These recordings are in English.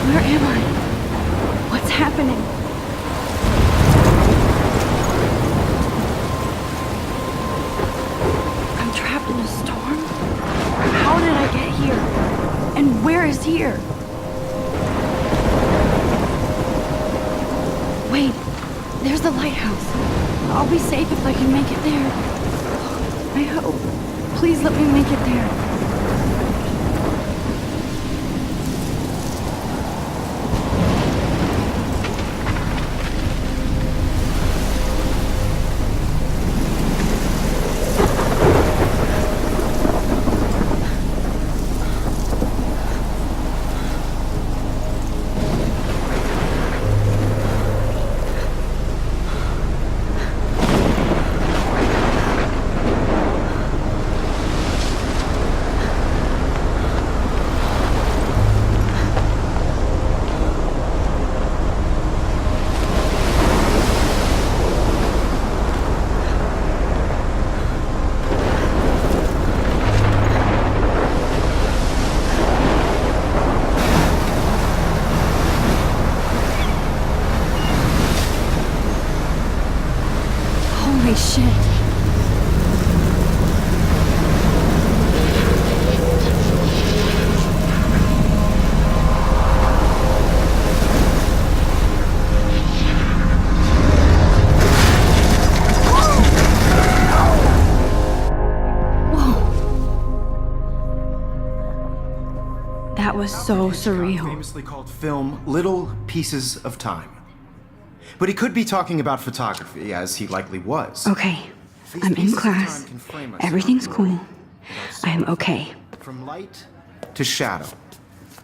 Where am I? What's happening? I'm trapped in a storm? How did I get here? And where is here? Wait, there's the lighthouse. I'll be safe if I can make it there. I hope. Please let me make it there. Holy shit. That was so surreal. Famously called film Little Pieces of Time. But he could be talking about photography, as he likely was. Okay, I'm in class. Everything's cool. I am okay. From light to shadow.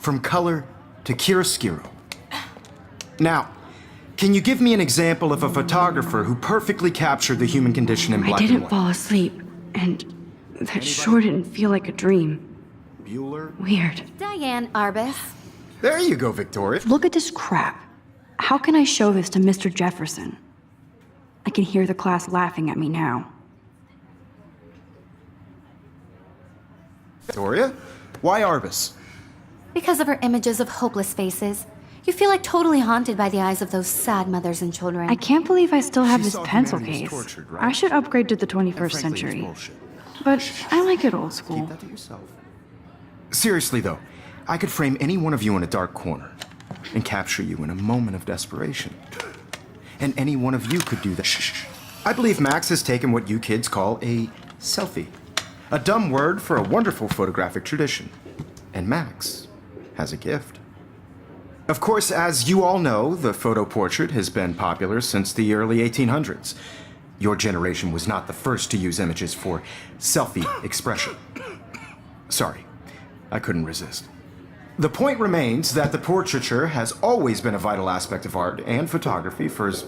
From color to chiaroscuro. Now, can you give me an example of a photographer who perfectly captured the human condition in black and I didn't white? fall asleep, and that sure didn't feel like a dream. Bueller? Weird. Diane Arbus. There you go, Victoria. Look at this crap. How can I show this to Mr. Jefferson? I can hear the class laughing at me now. Victoria? Why Arbus? Because of her images of hopeless faces, you feel like totally haunted by the eyes of those sad mothers and children. I can't believe I still have She this saw pencil humanity case. was tortured, right? I should upgrade to the 21st Frankly, it's century. bullshit. But I like it old school. Keep that to yourself. Seriously, though, I could frame any one of you in a dark corner and capture you in a moment of desperation. And any one of you could do that. Shh. I believe Max has taken what you kids call a selfie. A dumb word for a wonderful photographic tradition. And Max has a gift. Of course, as you all know, the photo portrait has been popular since the early 1800s. Your generation was not the first to use images for selfie expression. Sorry, I couldn't resist. The point remains that the portraiture has always been a vital aspect of art and photography for as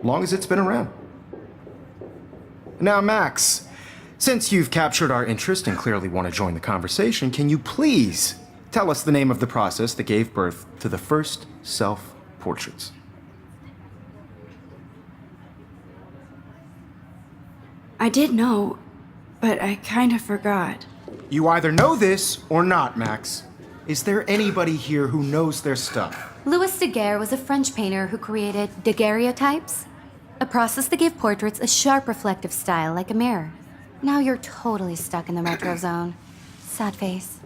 long as it's been around. Now, Max, since you've captured our interest and clearly want to join the conversation, can you please tell us the name of the process that gave birth to the first self-portraits? I did know, but I kind of forgot. You either know this or not, Max. Is there anybody here who knows their stuff? Louis Daguerre was a French painter who created daguerreotypes, a process that gave portraits a sharp reflective style like a mirror. Now you're totally stuck in the retro zone. Sad face.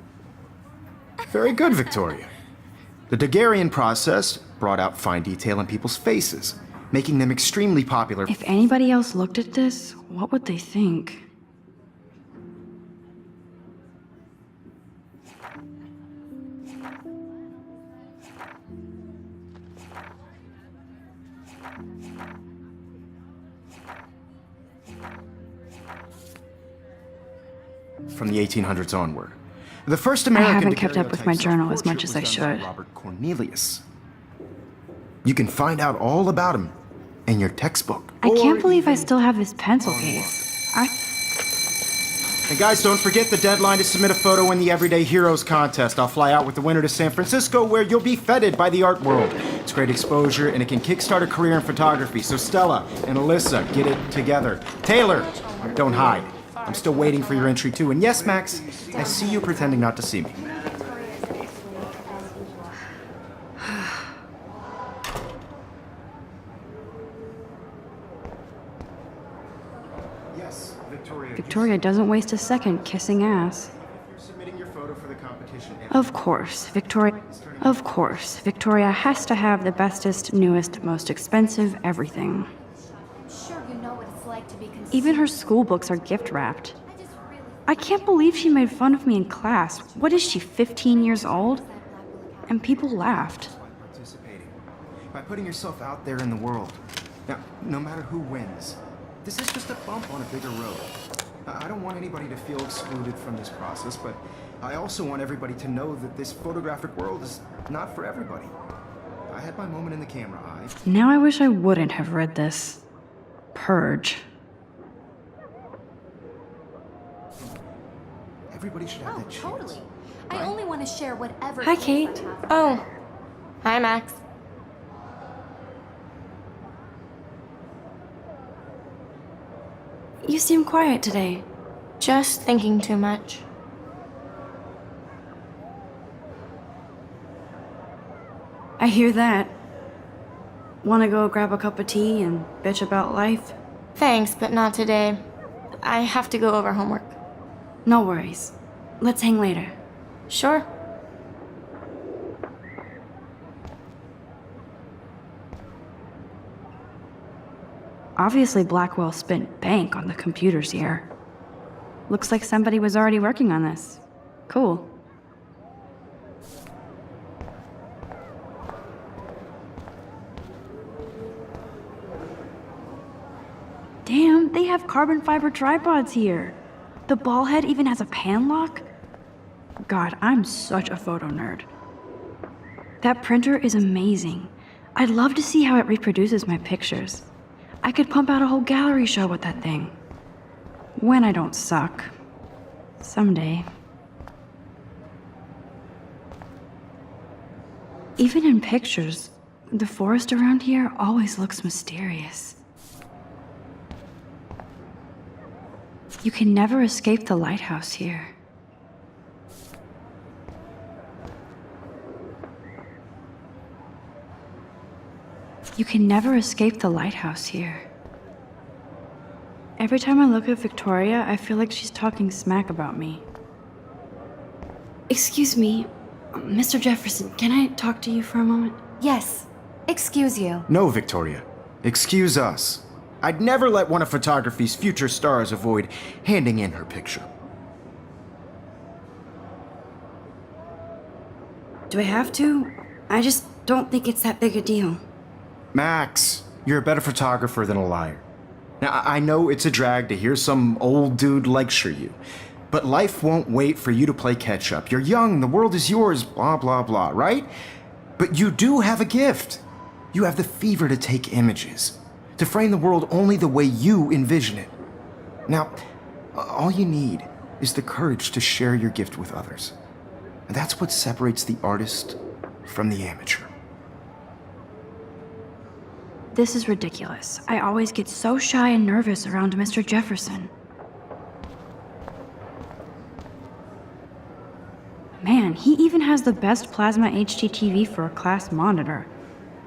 Very good, Victoria. The Daguerrean process brought out fine detail in people's faces, making them extremely popular. If anybody else looked at this, what would they think? From the 1800s onward. The first American haven't kept up with my daguerreotype journal as much as I self-portrait was done by should. Robert Cornelius. You can find out all about him in your textbook. I can't Or believe I even still have this pencil case. And guys, don't forget the deadline to submit a photo in the Everyday Heroes contest. I'll fly out with the winner to San Francisco, where you'll be feted by the art world. It's great exposure, and it can kickstart a career in photography. So Stella and Alyssa, get it together. Taylor, don't hide. I'm still waiting for your entry too. And yes, Max, I see you pretending not to see me. Victoria doesn't waste a second kissing ass. You're submitting your photo for the competition. Of course, Victoria has to have the bestest, newest, most expensive everything. I'm sure you know what it's like to be consumed. Even her school books are gift wrapped. I can't believe she made fun of me in class. What is she, 15 years old? And people laughed. Participating by putting yourself out there in the world. Now, no matter who wins, this is just a bump on a bigger road. I don't want anybody to feel excluded from this process, but I also want everybody to know that this photographic world is not for everybody. I had my moment in the camera eye. Now I wish I wouldn't have read this. Purge. Everybody should have Oh, that chance. totally. I only want to share whatever. Hi, clips Kate. I have. Oh. Hi, Max. You seem quiet today. Just thinking too much. I hear that. Wanna go grab a cup of tea and bitch about life? Thanks, but not today. I have to go over homework. No worries. Let's hang later. Sure. Obviously, Blackwell spent bank on the computers here. Looks like somebody was already working on this. Cool. Damn, they have carbon fiber tripods here. The ball head even has a pan lock? God, I'm such a photo nerd. That printer is amazing. I'd love to see how it reproduces my pictures. I could pump out a whole gallery show with that thing. When I don't suck. Someday. Even in pictures, the forest around here always looks mysterious. You can never escape the lighthouse here. You can never escape the lighthouse here. Every time I look at Victoria, I feel like she's talking smack about me. Excuse me, Mr. Jefferson, can I talk to you for a moment? Yes. Excuse you. No, Victoria. Excuse us. I'd never let one of photography's future stars avoid handing in her picture. Do I have to? I just don't think it's that big a deal. Max, you're a better photographer than a liar. Now, I know it's a drag to hear some old dude lecture you, but life won't wait for you to play catch up. You're young, the world is yours, blah, blah, blah, right? But you do have a gift. You have the fever to take images, to frame the world only the way you envision it. Now, all you need is the courage to share your gift with others. And that's what separates the artist from the amateur. This is ridiculous. I always get so shy and nervous around Mr. Jefferson. Man, he even has the best plasma HDTV for a class monitor.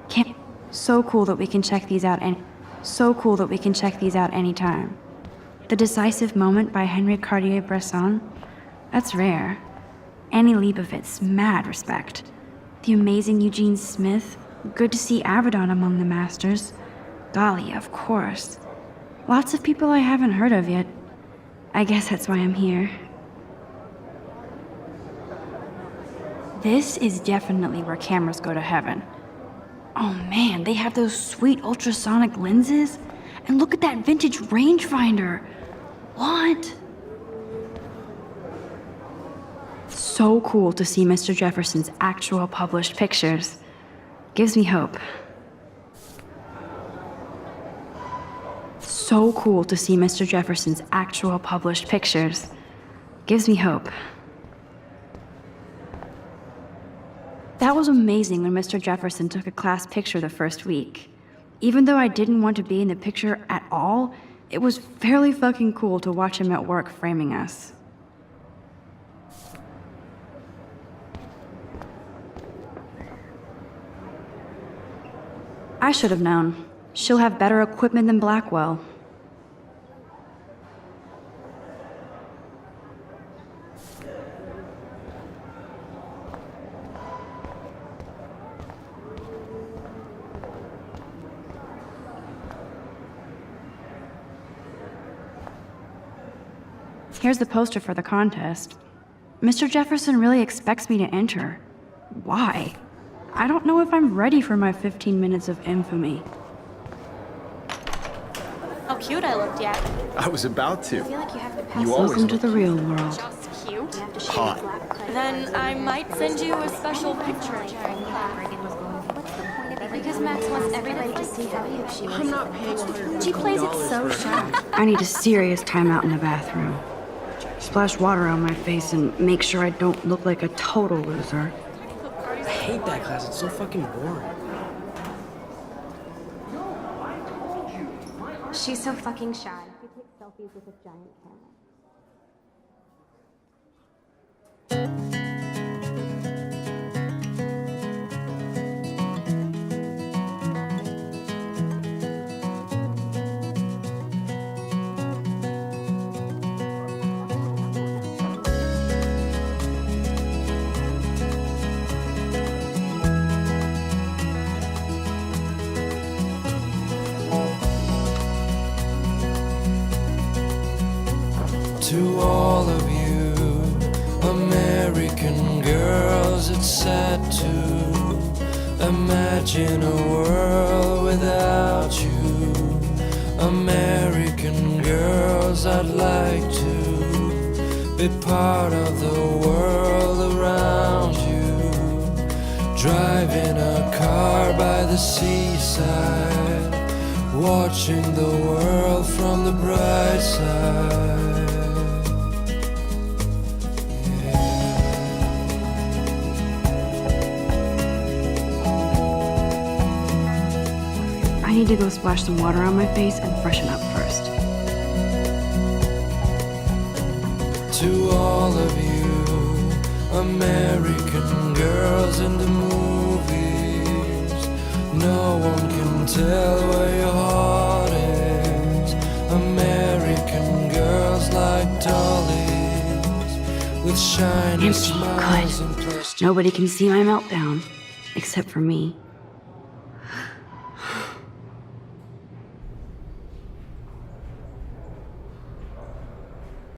Can't. So cool that we can check these out anytime. The Decisive Moment by Henry Cartier-Bresson. That's rare. Annie Leibovitz, mad respect. The amazing Eugene Smith. Good to see Avedon among the masters. Golly, of course. Lots of people I haven't heard of yet. I guess that's why I'm here. This is definitely where cameras go to heaven. Oh man, they have those sweet ultrasonic lenses. And look at that vintage rangefinder. What? So cool to see Mr. Jefferson's actual published pictures. Gives me hope. So cool to see Mr. Jefferson's actual published pictures. Gives me hope. That was amazing when Mr. Jefferson took a class picture the first week. Even though I didn't want to be in the picture at all, it was fairly fucking cool to watch him at work framing us. I should have known. She'll have better equipment than Blackwell. Here's the poster for the contest. Mr. Jefferson really expects me to enter. Why? I don't know if I'm ready for my 15 minutes of infamy. How cute I looked yet. I was about to. I feel like you have to pass. You always Welcome to look the real world. Just cute. hot. Then I might send you a special picture. Because Max wants everybody to see how cute she I'm not paying $150 She plays it so sharp. I need a serious timeout in the bathroom. Splash water on my face and make sure I don't look like a total loser. I hate that class. It's so fucking boring. She's so fucking shy. She takes selfies with a giant camera. To all of you American girls, it's sad to imagine a world without you. American girls, I'd like to be part of the world around you. Driving a car by the seaside, watching the world from the bright side. I need to go splash some water on my face and freshen up first. To all of you American girls in the movies, no one can tell where your heart is. American girls like dollies with shiny Empty, smiles good. and plastic. Nobody can see my meltdown, except for me.